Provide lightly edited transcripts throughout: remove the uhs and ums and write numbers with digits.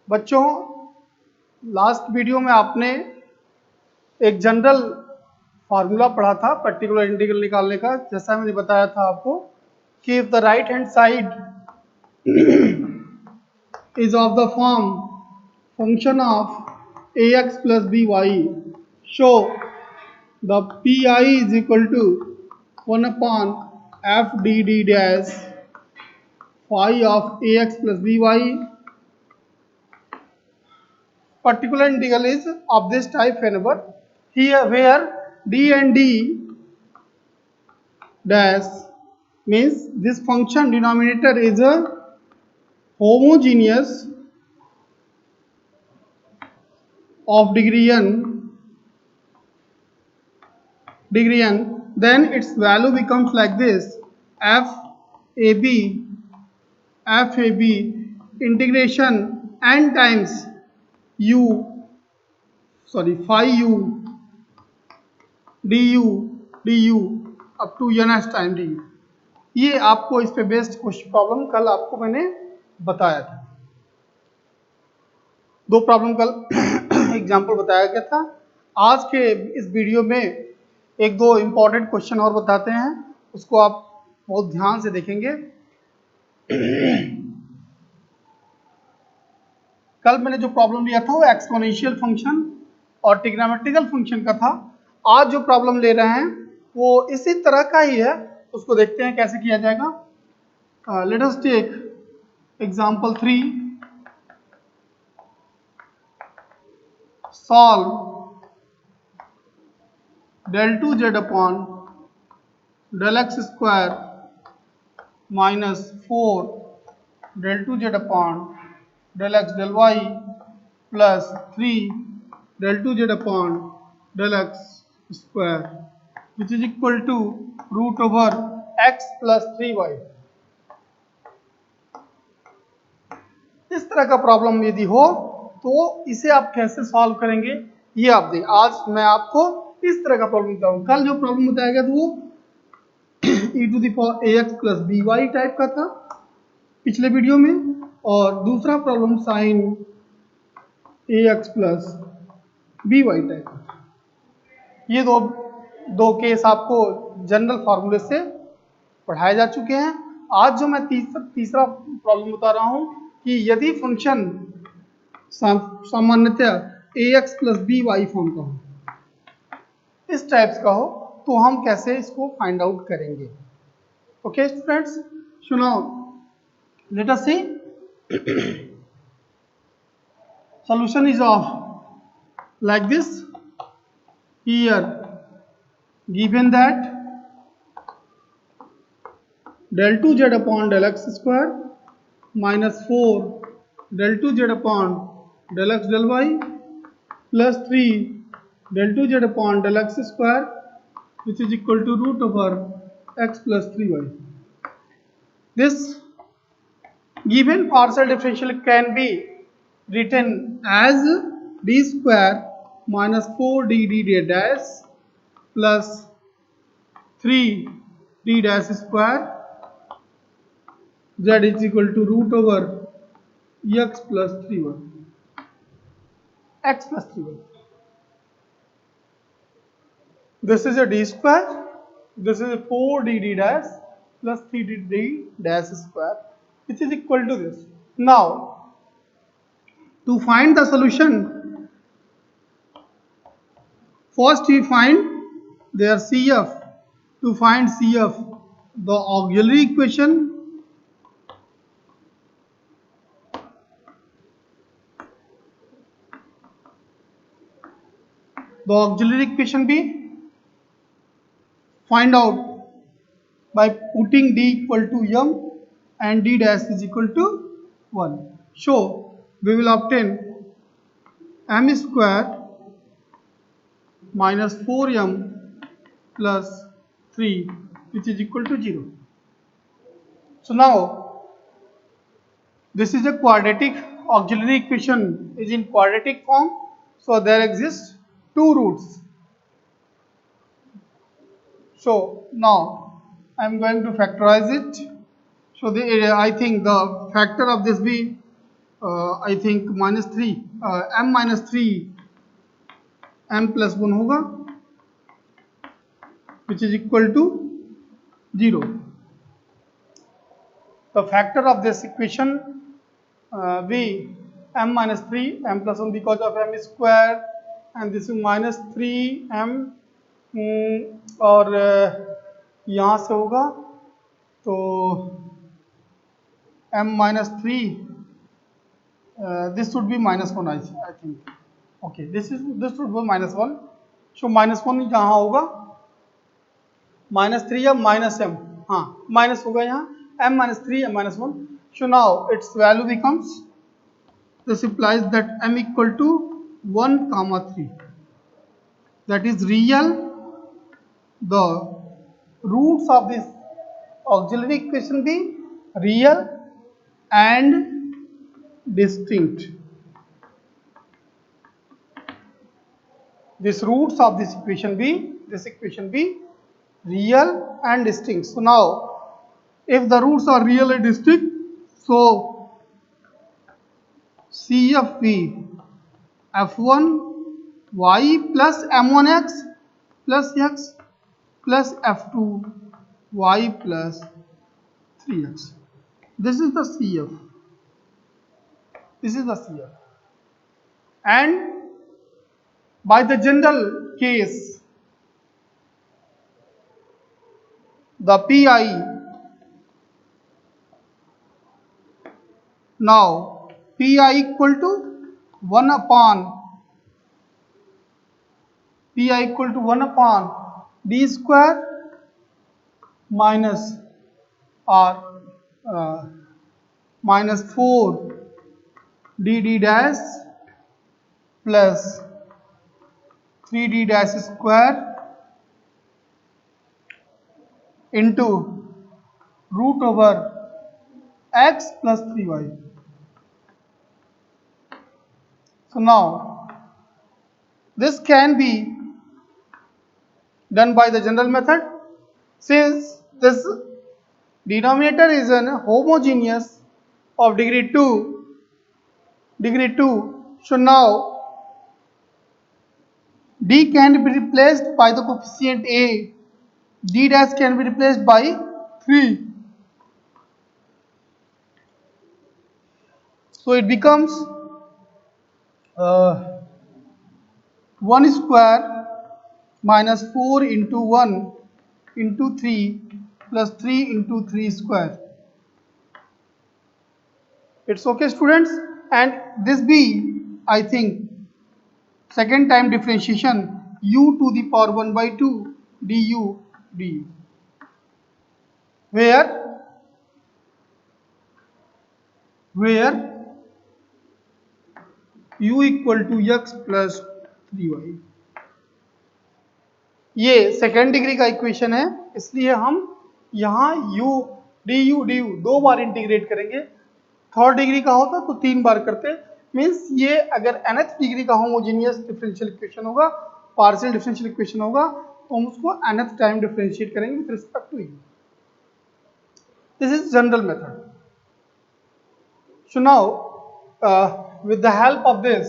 बच्चों, last video में आपने एक जनरल फार्मूला पढ़ा था पर्टिकुलर इंटीग्रल निकालने का। जैसा मैंने बताया था आपको कि if the right hand side is of the form function of ax plus by, show the pi is equal to 1 upon f dd dash phi of ax plus by. Particular integral is of this type whenever here where d and d dash means this function denominator is a homogeneous of degree n, then its value becomes like this: f ab integration n times phi u du up to n time du। ये आपको इस पे based question problem कल आपको मैंने बताया था। दो प्रॉब्लम कल एग्जाम्पल बताया गया था। आज के इस वीडियो में एक दो इंपॉर्टेंट क्वेश्चन और बताते हैं, उसको आप बहुत ध्यान से देखेंगे। कल मैंने जो प्रॉब्लम लिया था वो एक्सपोनेंशियल फंक्शन और ट्रिग्नोमेट्रिकल फंक्शन का था। आज जो प्रॉब्लम ले रहे हैं वो इसी तरह का ही है, उसको देखते हैं कैसे किया जाएगा। Let us take example 3। Solve del 2z upon del x square minus 4 del 2z upon del x del y plus 3 del 2z upon del x square which is equal to root over x plus 3y। इस तरह का problem यदि हो तो इसे आप कैसे solve करेंगे ये आप दें। आज मैं आपको इस तरह का प्रॉब्लम बताऊंगा। कल जो प्रॉब्लम बताया गया था वो e to the power ax plus by type का था पिछले वीडियो में, और दूसरा problem sine ax plus by type का। ये दो केस आपको जनरल फार्मूले से पढ़ाए जा चुके हैं। आज जो मैं तीसरा प्रॉब्लम बता रहा हूं कि यदि फंक्शन सामान्यतः ax plus by फॉर्म का हो, इस टाइप्स का हो, तो हम कैसे इसको फाइंड आउट करेंगे। ओके स्टूडेंट्स, सुनो, let us see. Solution is of like this. Here given that del 2z upon del x square minus 4 del 2z upon del x del y plus 3 del 2z upon del x square which is equal to root over x plus 3y. This given partial differential can be written as d square minus 4d d dash plus 3d dash square z is equal to root over x plus 3y, x plus 3y. This is a d square, this is a 4d dash plus 3d dash square which is equal to this. Now to find the solution, first we find their CF. To find CF, the auxiliary equation be find out by putting d equal to m and d dash is equal to 1. So we will obtain m square minus 4m plus 3 which is equal to 0. So now this is a quadratic auxiliary equation is in quadratic form, so there exists two roots. So now I am going to factorize it. So I think the factor of this be I think -3 m-3 m+1 होगा which is equal to 0. The factor of this equation v m-3 m+1 because of m square and this is -3m और यहाँ से होगा तो m-3 this should be -1 I think. Okay, this should be -1. So -1 यहाँ होगा -3 या -m, हाँ minus होगा यहाँ m-3 m-1. So now its value becomes, this implies that m equal to 1, 3. That is real. The roots of this auxiliary equation be real and distinct. This roots of this equation be real and distinct. So now if the roots are real and distinct, so CF be f1 y plus m1 x plus x plus f2 y plus 3x. This is the CF. This is the CF. And by the general case, the PI, now PI equal to 1 upon d square minus or minus 4 dd dash plus 3d dash square into root over x plus 3y. So now this can be done by the general method. Since this denominator is an homogeneous of degree 2, so now d can be replaced by the coefficient a, d dash can be replaced by 3. So it becomes 1 square minus 4 into 1 into 3 plus 3 into 3 square. It's okay, students? And this be, I think, second time differentiation u to the power 1 by 2 du where u equal to x plus 3y. ये second degree का equation है, इसलिए हम यहाँ u du दो बार integrate करेंगे. Third degree का होता तो 3 बार करते. मीन्स ये अगर nth डिग्री का होमोजेनियस डिफरेंशियल इक्वेशन होगा, पार्शियल डिफरेंशियल इक्वेशन होगा, तो हम उसको nth टाइम डिफरेंशिएट करेंगे with respect to u. This is general method. So now with the help of this,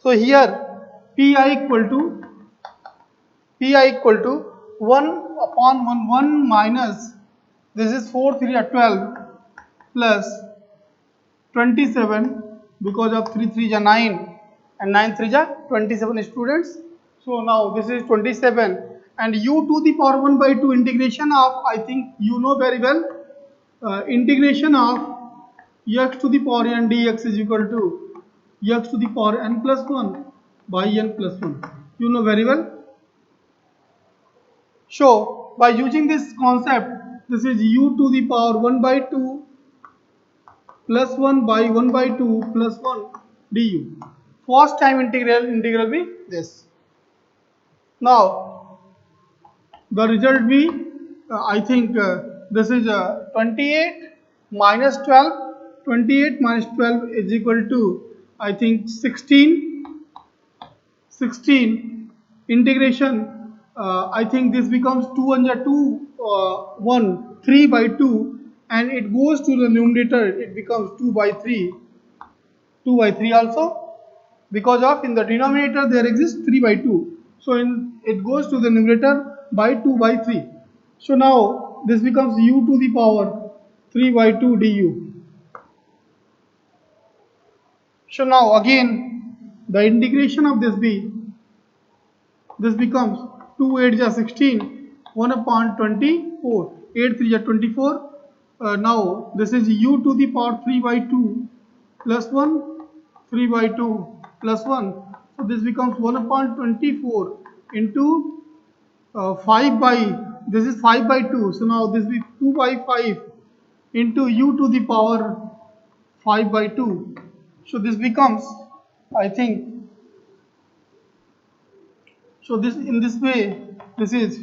so here pi equal to 1 upon 1 minus, this is 4 3 are 12 plus 27 because of 3 3 are 9 and 9 3 are 27 students. So now this is 27 and u to the power 1 by 2 integration of, I think you know very well, integration of x to the power n dx is equal to x to the power n plus 1 by n plus 1. You know very well. So by using this concept, this is u to the power 1 by 2 plus 1 by 1 by 2 plus 1 du. First time integral be this. Now the result be, I think this is 28 minus 12. 28 minus 12 is equal to, I think 16 integration I think this becomes 2 and 2, 1, 3 by 2, and it goes to the numerator, it becomes 2 by 3, 2 by 3 also, because of in the denominator there exists 3 by 2. So it goes to the numerator by 2 by 3. So now this becomes u to the power 3 by 2 du. So now again the integration of this becomes 2 8 ja 16, 1 upon 24, 8 3 ja 24. Now this is u to the power 3 by 2 plus 1, 3 by 2 plus 1. So this becomes 1 upon 24 into 5 by, this is 5 by 2. So now this will be 2 by 5 into u to the power 5 by 2. So this becomes, I think, so this in this way, this is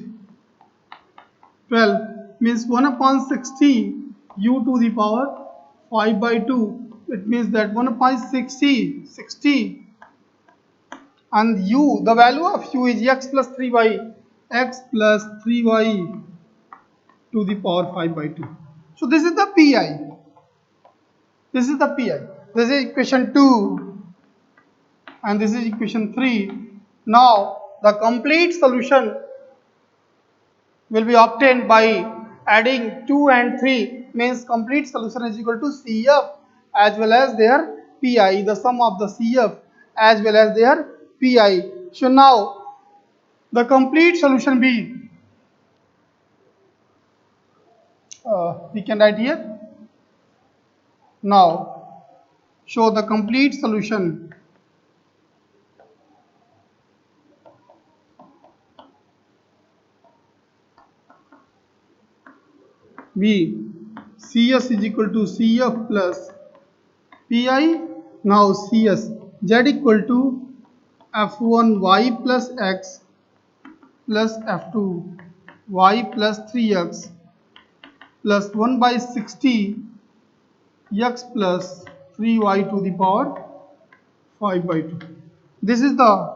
12 means 1 upon 60 u to the power 5 by 2. It means that 1 upon 60 and u, the value of u is x plus 3y, x plus 3y to the power 5 by 2. So this is the pi. This is the pi. This is equation 2 and this is equation 3. Now the complete solution will be obtained by adding 2 and 3, means complete solution is equal to CF as well as their pi, the sum of the CF as well as their pi. So now the complete solution be, we can write here. Now show the complete solution be CS is equal to CF plus pi. Now CS Z equal to F1 y plus x plus F2 y plus 3x plus 1 by 60 x plus 3y to the power 5 by 2. This is the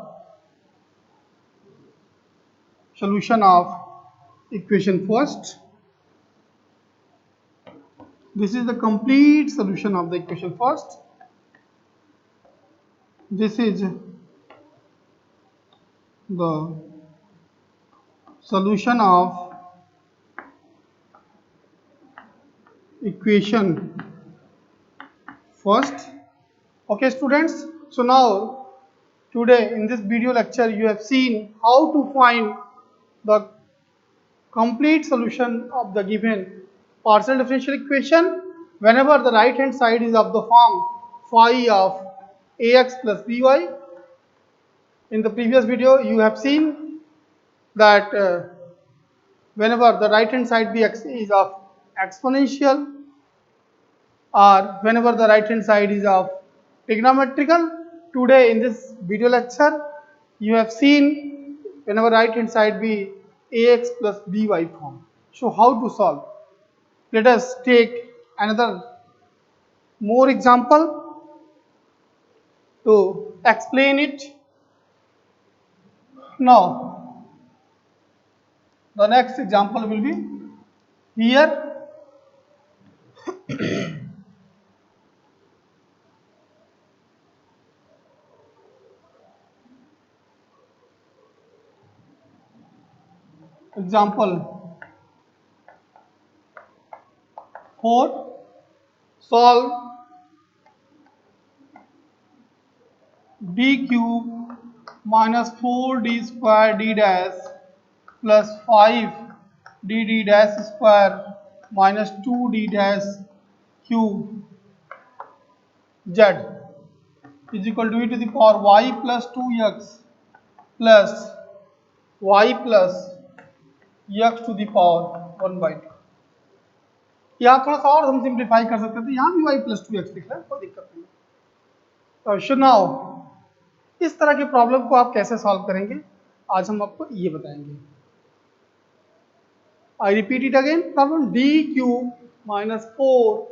solution of equation first. This is the complete solution of the equation first. This is the solution of equation first. Okay students, so now today in this video lecture you have seen how to find the complete solution of the given partial differential equation whenever the right hand side is of the form phi of ax plus by. In the previous video you have seen that whenever the right hand side is of exponential or whenever the right hand side is of trigonometrical. Today in this video lecture you have seen whenever right hand side be ax plus by form. So how to solve? Let us take another more example to explain it. Now the next example will be here. Example 4. Solve d cube minus 4d square d dash plus 5 d dash square minus 2d dash cube z is equal to e to the power y plus 2x plus y plus x to the power 1 by 2. यहाँ थोड़ा सा और हम simplify कर सकते थे, यहाँ भी y plus 2x लिख लें, कोई दिक्कत नहीं। So now इस तरह के प्रॉब्लम को आप कैसे सॉल्व करेंगे आज हम आपको ये बताएंगे। I repeat it again, problem d cube minus 4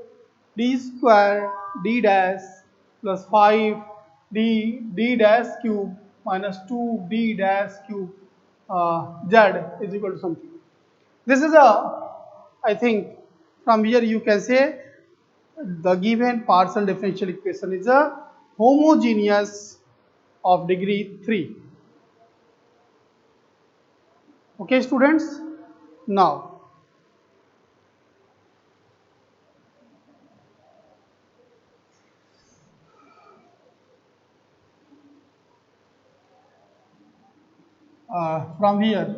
d square d dash plus 5 d dash cube minus 2 d dash cube z is equal to something. This is I think from here you can say the given partial differential equation is a homogeneous of degree 3. Okay, students? Now, from here,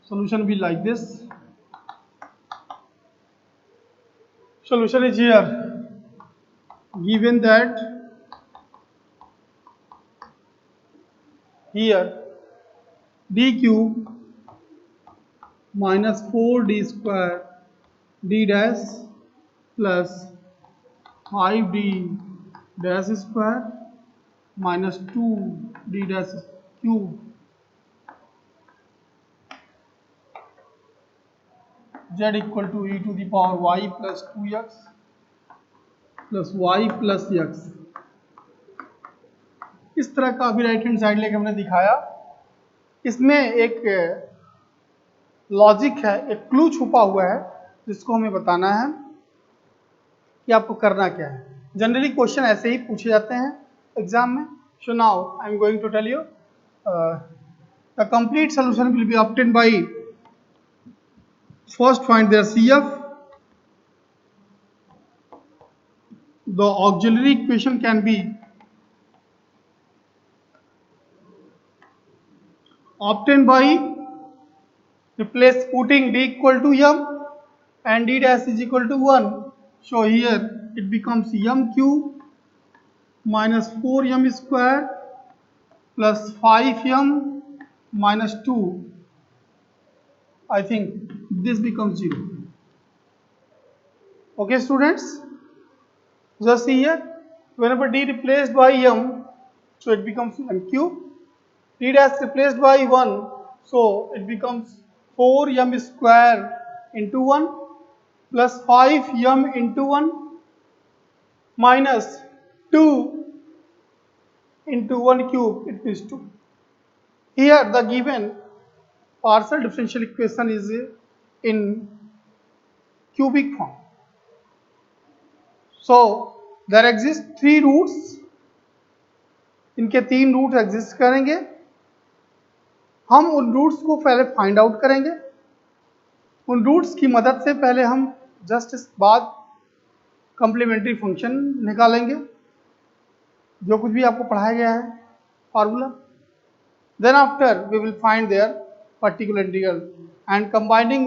solution will be like this. Solution is here. Given that here d cube minus 4d square d dash plus 5d dash square minus 2d dash cube z equal to e to the power y plus 2x plus y plus x. इस तरह का अभी right hand side लेके हमने दिखाया. इसमें एक logic है, एक क्लू छुपा हुआ है जिसको हमें बताना है कि आपको करना क्या है. जनरली क्वेश्चन ऐसे ही पूछे जाते हैं एग्जाम में. So now I am going to tell you the complete solution will be obtain by first find their CF. The auxiliary equation can be obtained by putting d equal to m and d dash is equal to 1. So here it becomes m cube minus 4m square plus 5m minus 2. I think this becomes 0. Okay, students? Just see here, whenever d replaced by m, so it becomes m cube. D dash replaced by 1, so it becomes 4m square into 1 plus 5m into 1 minus 2 into 1 cube, it means 2. Here the given partial differential equation is in cubic form. So there exist 3 roots. इनके 3 root exist करेंगे. हम उन roots को पहले find out करेंगे. उन roots की मदद से पहले हम जस्ट इस बाद कम्प्लीमेंट्री फंक्शन निकालेंगे जो कुछ भी आपको पढ़ाया गया है formula. Then after we will find their particular integral and combining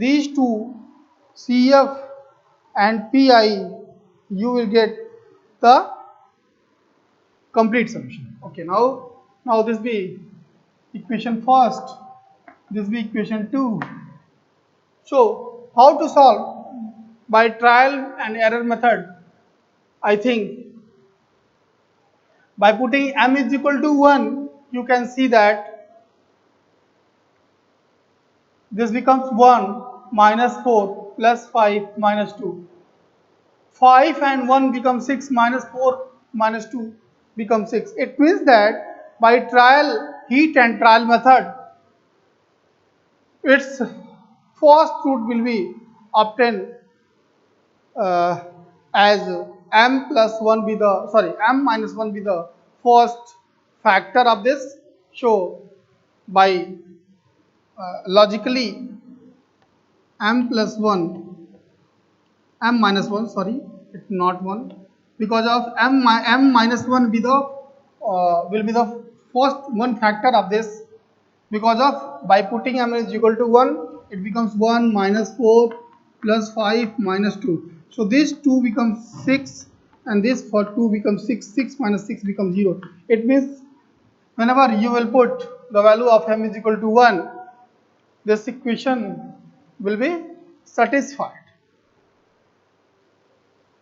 these two CF and PI you will get the complete solution. Okay, now this be equation first, this be equation 2. So how to solve? By trial and error method. I think by putting m is equal to 1 you can see that this becomes 1 minus 4 plus 5 minus 2. 5 and 1 becomes 6 minus 4 minus 2 becomes 6. It means that by trial, heat and trial method, its first root will be obtained as m plus 1 be the, m minus 1 be the first factor of this. So by logically m plus 1 m minus 1 it's not 1 because of m minus 1 be the will be the first one factor of this, because of by putting m is equal to 1 it becomes 1 minus 4 plus 5 minus 2. So this 2 becomes 6 and this for 2 becomes 6. 6 minus 6 becomes 0. It means whenever you will put the value of m is equal to 1, this equation will be satisfied.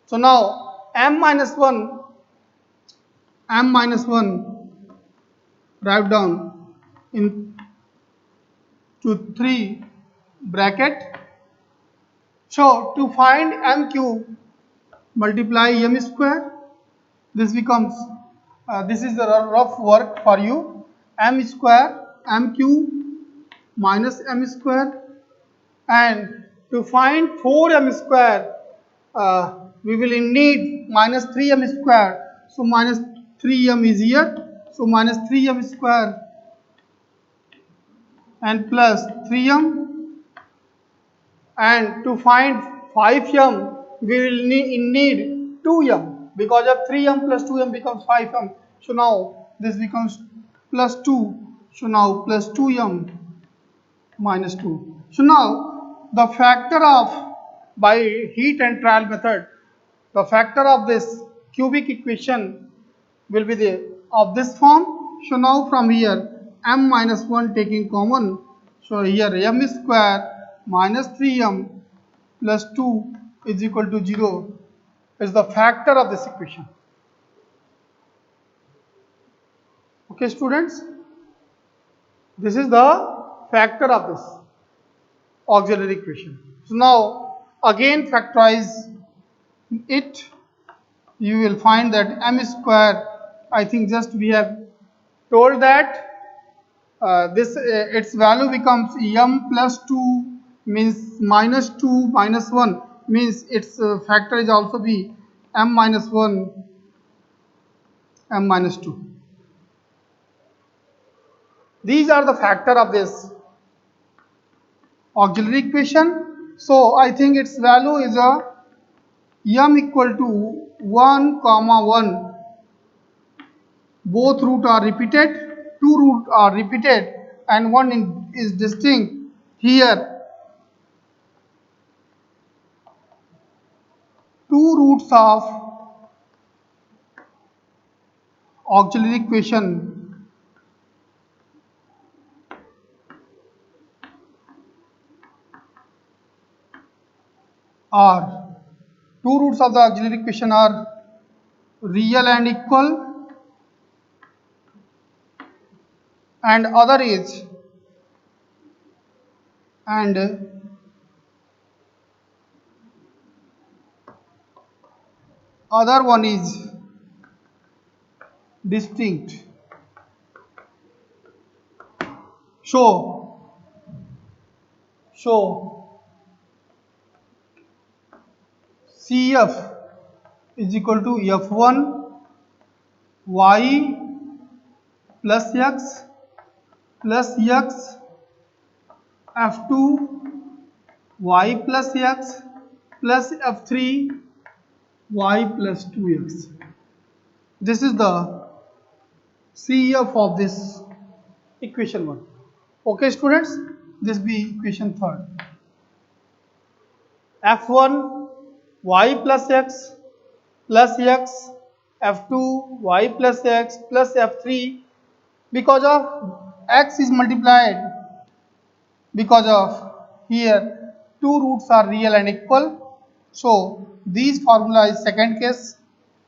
So now m minus 1 write down in to 3 bracket. So to find m cube multiply m square. This becomes this is the rough work for you. m square m cube minus m square, and to find 4m square we will need minus 3m square, so minus 3m is here, so minus 3m square and plus 3m, and to find 5m we will need 2m, because of 3m plus 2m becomes 5m, so now this becomes plus 2, so now plus 2m minus 2. So now the factor of, by heat and trial method, the factor of this cubic equation will be the of this form. So now from here m minus 1 taking common, so here m square minus 3m plus 2 is equal to 0 is the factor of this equation. Okay students, this is the factor of this auxiliary equation. So now again factorize it, you will find that m square, I think just we have told that this its value becomes m plus 2 means minus 2 minus 1 means its factor is also be m minus 1 m minus 2. These are the factor of this auxiliary equation. So I think its value is a m equal to 1 comma 1, both root are repeated, two root are repeated and one is distinct. Here two roots of auxiliary equation are, two roots of the auxiliary equation are real and equal, and other is, and other one is distinct. So CF is equal to F1 y plus x plus x, F2 y plus x plus F3 y plus 2x. This is the CF of this equation 1. Okay students, this be equation 3rd. F1 y plus x plus x, F2 y plus x plus F3, because of x is multiplied, because of here two roots are real and equal, so these formula is second case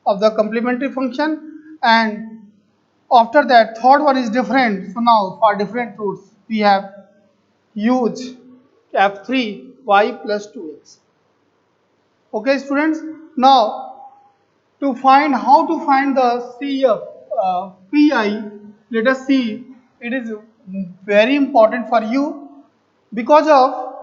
of the complementary function, and after that third one is different. So now for different roots we have used F3 y plus 2x. Okay students, now to find how to find the CF PI, let us see. It is very important for you, because of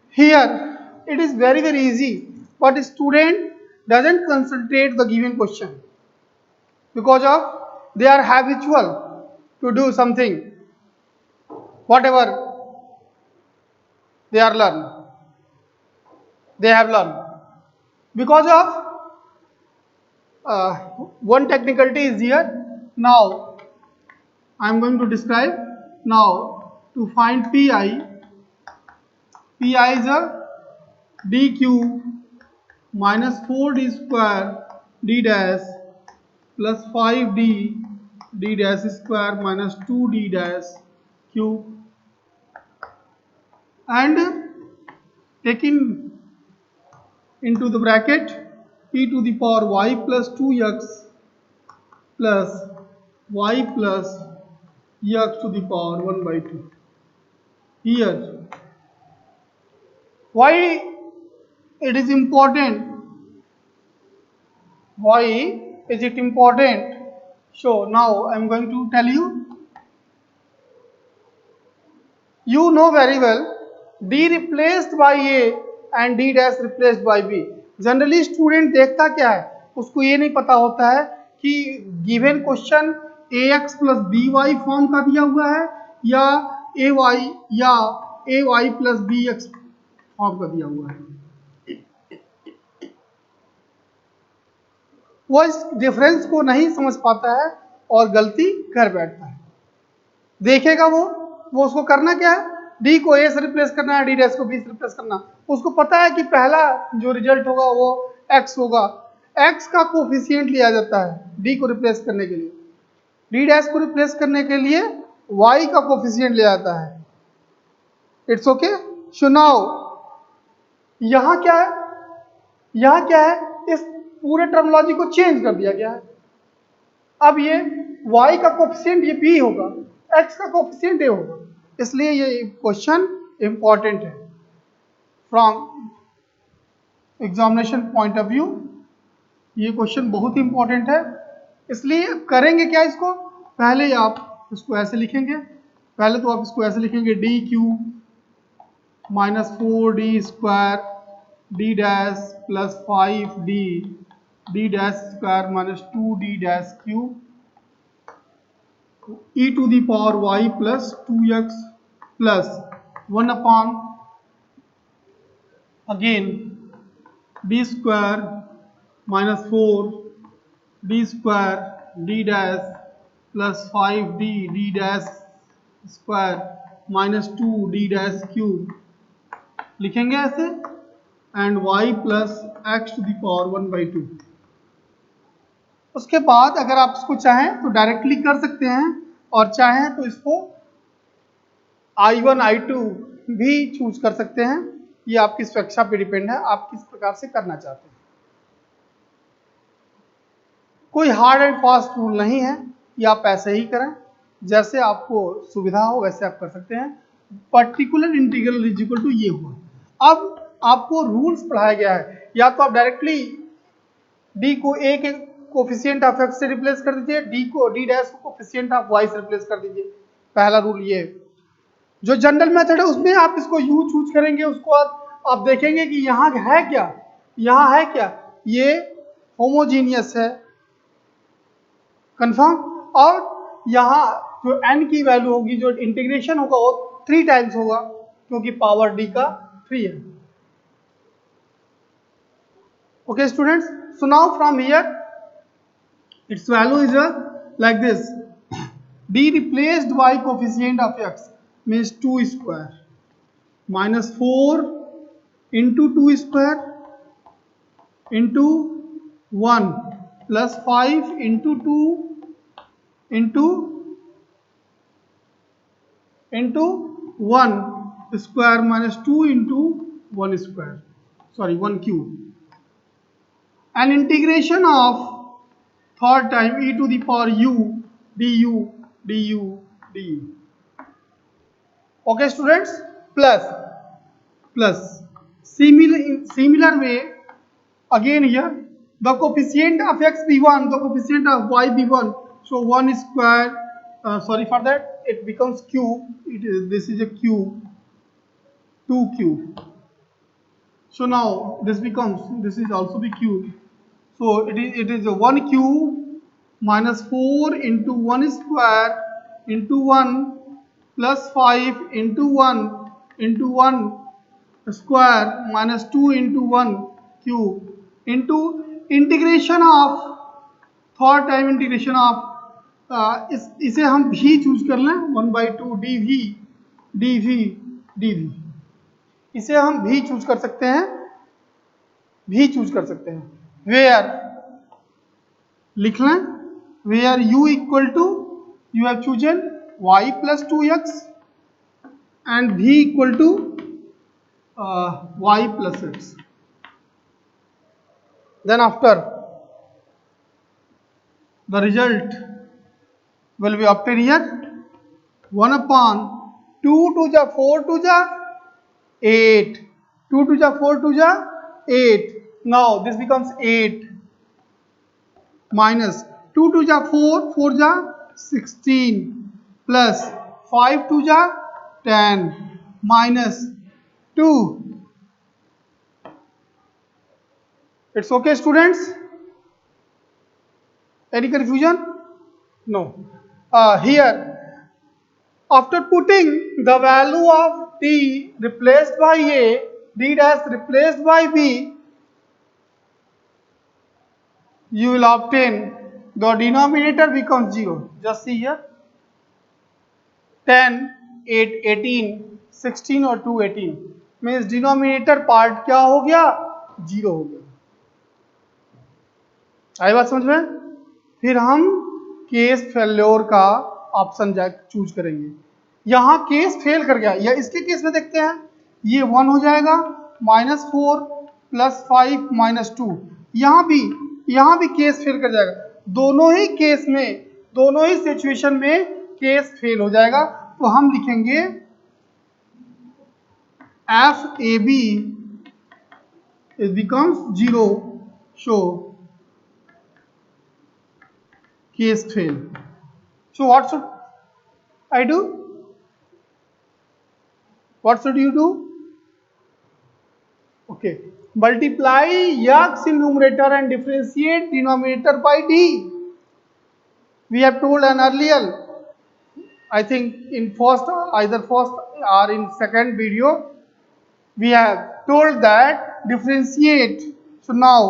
here it is very easy, but student doesn't concentrate the given question, because of they are habitual to do something whatever they are they have learned. Because of one technicality is here. Now I am going to describe. Now to find PI is a dq minus 4d square d dash plus 5d d dash square minus 2d dash cube, and taking into the bracket e to the power y plus 2x plus y plus x to the power 1 by 2. Here, why it is important? Why is it important So now I am going to tell you. You know very well D replaced by A and D dash replaced by B. Generally student देखता क्या है, उसको ये नहीं पता होता है कि given question ax plus b y form का दिया हुआ है या a y plus b x form का दिया हुआ है। वो इस डिफरेंस को नहीं समझ पाता है और गलती कर बैठता है। देखेगा वो उसको करना क्या है, डी को ए से रिप्लेस करना है, डी डैश को बी से रिप्लेस करना। उसको पता है कि पहला जो रिजल्ट होगा वो एक्स होगा, एक्स का कोफिशिएंट लिया जाता है डी को रिप्लेस करने के लिए, डी डैश को रिप्लेस करने के लिए वाई का कोफिशिएंट लिया जाता है। It's okay. सो नाउ यहां क्या है, यहां क्या है, इस पूरे टर्मिनोलॉजी को चेंज कर दिया गया है। अब ये y का कोफिशिएंट ये b होगा, x का कोफिशिएंट a होगा, इसलिए ये क्वेश्चन इंपॉर्टेंट है from examination point of view. ये क्वेश्चन बहुत इंपॉर्टेंट है, इसलिए करेंगे क्या, इसको पहले आप इसको ऐसे लिखेंगे, पहले तो आप इसको ऐसे लिखेंगे D cube minus 4d square D dash plus 5d D dash square minus 2d dash cube e to the power y plus 2x plus 1 upon again d square minus 4d square d dash plus 5d d dash square minus 2d dash cube लिखेंगे ऐसे, and y plus x to the power 1/2। उसके बाद अगर आप इसको चाहें तो directly कर सकते हैं और चाहें तो इसको I1 I2 भी चूज कर सकते हैं। ये आपकी स्वेच्छा पे डिपेंड है, आप किस प्रकार से करना चाहते हैं। कोई हार्ड एंड फास्ट रूल नहीं है, ये आप ऐसे ही करें, जैसे आपको सुविधा हो वैसे आप कर सकते हैं। Particular integral is equal to ये हुआ। अब आपको रूल्स पढ़ाया गया है, या तो आप डायरेक्टली डी को ए के कोफिशिएंट ऑफ एक्स से रिप्लेस कर दीजिए, डी को डी डैश को कोफिशिएंट ऑफ वाई से रिप्लेस कर दीजिए। पहला रूल ये। जो जनरल मेथड है उसमें आप इसको यू चूज करेंगे, उसको आप देखेंगे कि यहाँ है क्या, यहाँ है क्या, ये होमोजीनियस है, कंफर्म। और यहाँ जो n की वैल्यू होगी, जो इंटीग्रेशन होगा वो 3 टाइम्स होगा, क्योंकि पावर d का 3 है। Okay students, so now from here its value is like this. D replaced by coefficient of x means 2 square minus 4 into 2 square into 1 plus 5 into 2 into 1 square minus 2 into 1 square, sorry 1 cube, and integration of third time e to the power u du du du. Okay students, plus similar way again here the coefficient of x b1, the coefficient of y b1, so 1 square, sorry for that, it becomes cube, this is a cube, 2 cube, so now this is also the cube, so it is a 1 cube minus 4 into 1 square into 1 plus 5 into 1 into 1 square minus 2 into 1 cube into integration of third time integration of इसे हम भी choose कर लें 1/2 dv, इसे हम भी choose कर सकते हैं, वेयर लिख लें, where u equal to, you have chosen y plus 2x and v equal to y plus x. Then after the result will be obtained here 1 upon 2 to the 4 to the 8, 2 to the 4 to the 8. Now this becomes 8 minus 2 2 जा 4, 4 जा 16 plus 5 2 जा 10 minus 2. It's okay, students? Any confusion? No. Here, after putting the value of t replaced by a, d dash replaced by b, you will obtain the denominator becomes 0. Just see here. 10, 8, 18, 16 और 2, 18 means denominator part क्या हो गया? 0 हो गया. आई बात समझ में? फिर हम केस फेल्योर का ऑप्शन चूज करेंगे. यहां केस फेल कर गया, या इसके केस में देखते हैं, ये 1 हो जाएगा, -4 + 5 -2. यहां भी केस फेल कर जाएगा. दोनों ही केस में, दोनों ही सिचुएशन में केस फेल हो जाएगा. तो हम लिखेंगे FAB it becomes 0, so case fail. So what should I do? What should you do? Okay, multiply x in numerator and differentiate denominator by d. We have told an earlier, I think in either first or in second video, we have told that differentiate. So now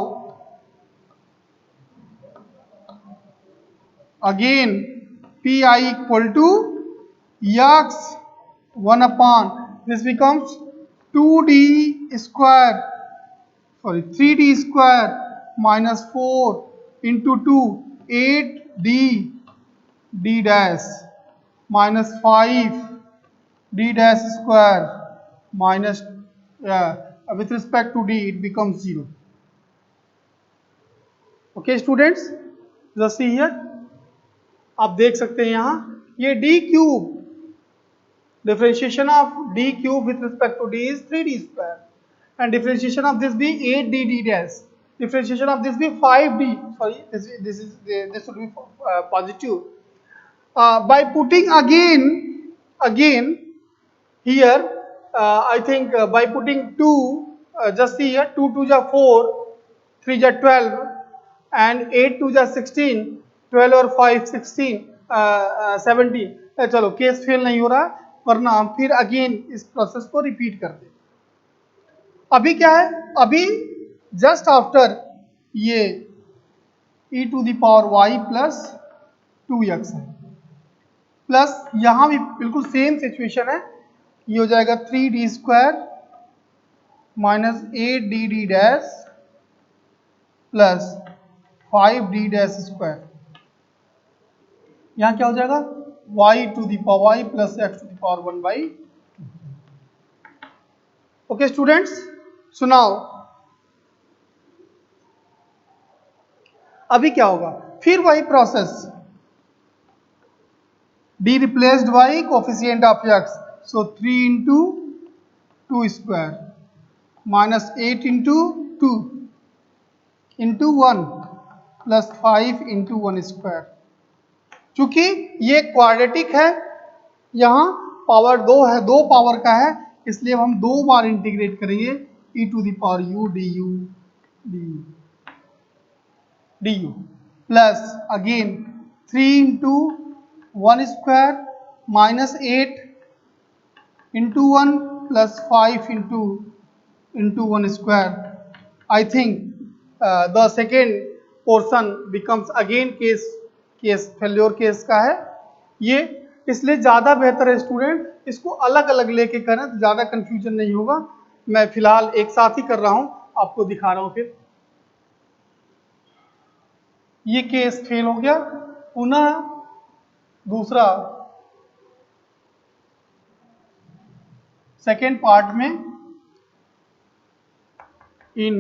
again pi equal to x 1 upon this becomes 2d square, sorry 3d square minus 4 into 2 8d d dash minus 5 d dash square minus with respect to d it becomes 0. Okay students, just see here. आप देख सकते हैं यहां ये d cube, differentiation of d cube with respect to d is 3d square, and differentiation of this be 8d d dash, differentiation of this be 5d, sorry this should be positive. By putting again here, I think by putting 2, just see here, 2 2 ja 4, 3 ja 12 and 8 2 ja 16, 12 और 5 16, 17. चलो case fail नहीं हो रहा, वरना हम फिर again इस process को रिपीट करते. अभी क्या है, अभी जस्ट आफ्टर ये e to the power y plus 2x है, प्लस यहां भी बिल्कुल सेम सिचुएशन है. ये हो जाएगा 3d square minus 8d d dash plus 5d dash square. यहां क्या हो जाएगा, y to the power y plus x to the power 1 by 2. Okay students, so now अभी क्या होगा, फिर वही process, d replaced by coefficient of x, so 3 into 2 square minus 8 into 2 into 1 plus 5 into 1 square. चूंकि ये quadratic है, यहां power 2 है, 2 पावर का है, इसलिए हम 2 बार इंटीग्रेट करेंगे e to the power u du plus again 3 into 1 square minus 8 into 1 plus 5 into 1 square. I think the second portion becomes again case failure case का है ये, इसलिए ज्यादा बेहतर है स्टूडेंट इसको अलग अलग लेके करें तो ज्यादा कंफ्यूजन नहीं होगा. मैं फिलहाल एक साथ ही कर रहा हूं, आपको दिखा रहा हूं. फिर ये केस फेल हो गया, पुनः दूसरा सेकेंड पार्ट में in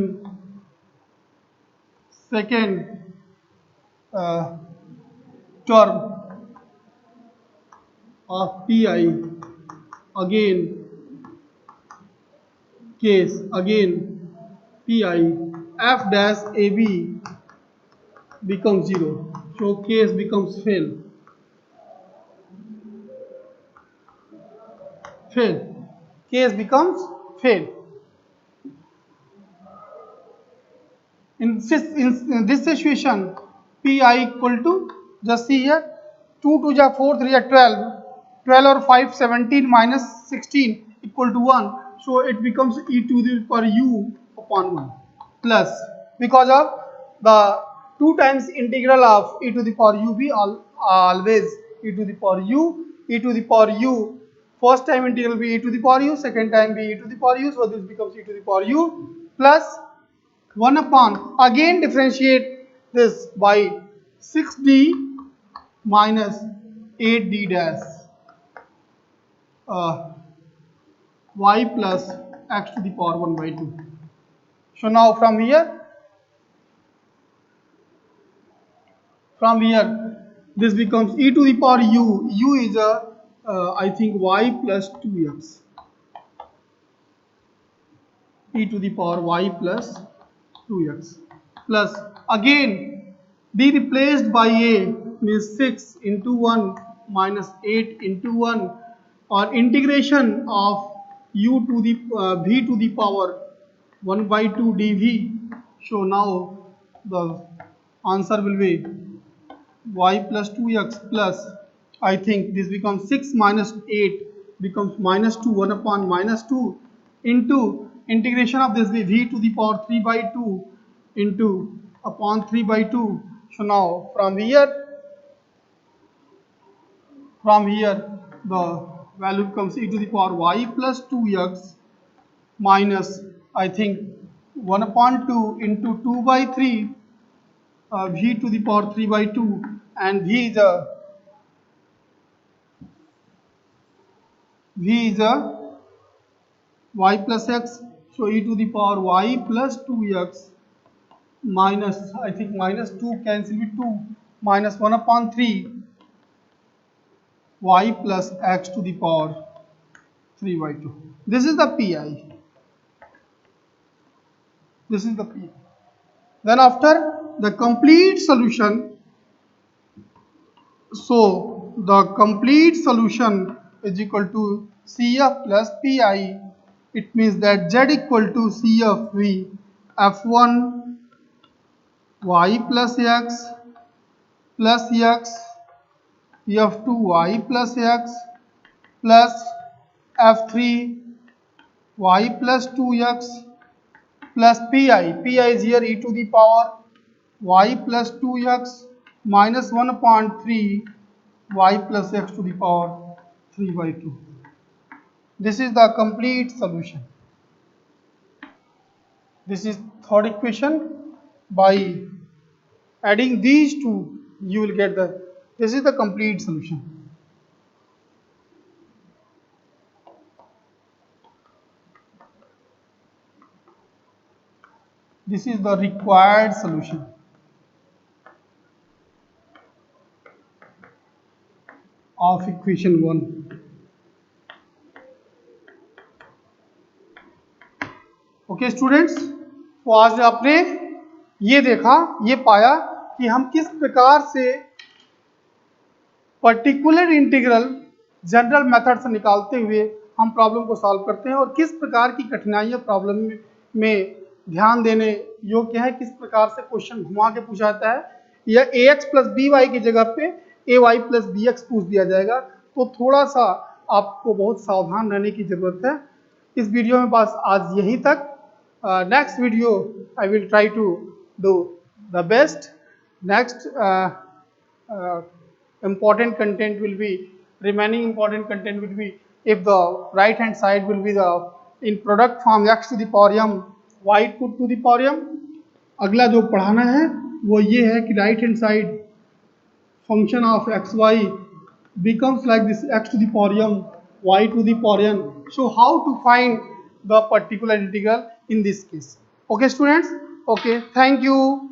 second term of pi again case again pi f dash ab becomes 0. So case becomes fail. Fail. Case becomes fail. In this situation, Pi equal to, just see here, 2 2 ja 4 3 ja 12, 12 or 5 17 minus 16 equal to 1. So it becomes e to the power u upon 1 plus, because of the 2 times integral of e to the power u be always e to the power u, e to the power u. First time integral be e to the power u, second time be e to the power u, so this becomes e to the power u plus 1 upon, again differentiate this by 6d minus 8d dash y plus x to the power 1 by 2. So now from here this becomes e to the power u is a I think y plus 2x, e to the power y plus 2x plus, again d replaced by a means 6 into 1 minus 8 into 1, or integration of u to the v to the power 1 by 2 dv. So now the answer will be y plus 2x plus, I think this becomes 6 minus 8 becomes minus 2, 1 upon minus 2 into integration of this v to the power 3 by 2 into upon 3 by 2. So now from here the value becomes e to the power y plus 2x minus, I think 1 upon 2 into 2 by 3 v to the power 3 by 2, and v is a y plus x, so e to the power y plus 2x minus, I think minus 2 cancel with 2 minus 1 upon 3 y plus x to the power 3 by 2. This is the pi. This is the pi. Then after the complete solution, so the complete solution is equal to CF plus PI. It means that Z equal to CFV F1 y plus x F2 y plus x plus F3 y plus 2x plus Pi. Pi is here e to the power y plus 2x minus 1 upon 3 y plus x to the power 3 by 2. This is the complete solution. This is third equation. By adding these two, you will get this is the complete solution. This is the required solution of equation 1. Okay students, तो आज आपने ये देखा, ये पाया कि हम किस प्रकार से पर्टिकुलर इंटीग्रल जनरल मेथड से निकालते हुए हम प्रॉब्लम को सॉल्व करते हैं, और किस प्रकार की कठिनाइयां प्रॉब्लम में ध्यान देने योग्य है, किस प्रकार से क्वेश्चन घुमा के पूछा जाता है, या ax प्लस बी वाई की जगह पे ay प्लस बी एक्स पूछ दिया जाएगा। तो थोड़ा सा आपको बहुत सावधान रहने की जरूरत है। इस वीडियो में बस आज यही तक। Next video I will try to do the best. Next important content will be, remaining important content will be, if the right hand side will be the in product form x to the power m y put to the power m। अगला जो पढ़ाना है वो ये है कि right hand side function of x y becomes like this x to the power m y to the power n, so how to find the particular integral in this case। Okay students, okay, thank you।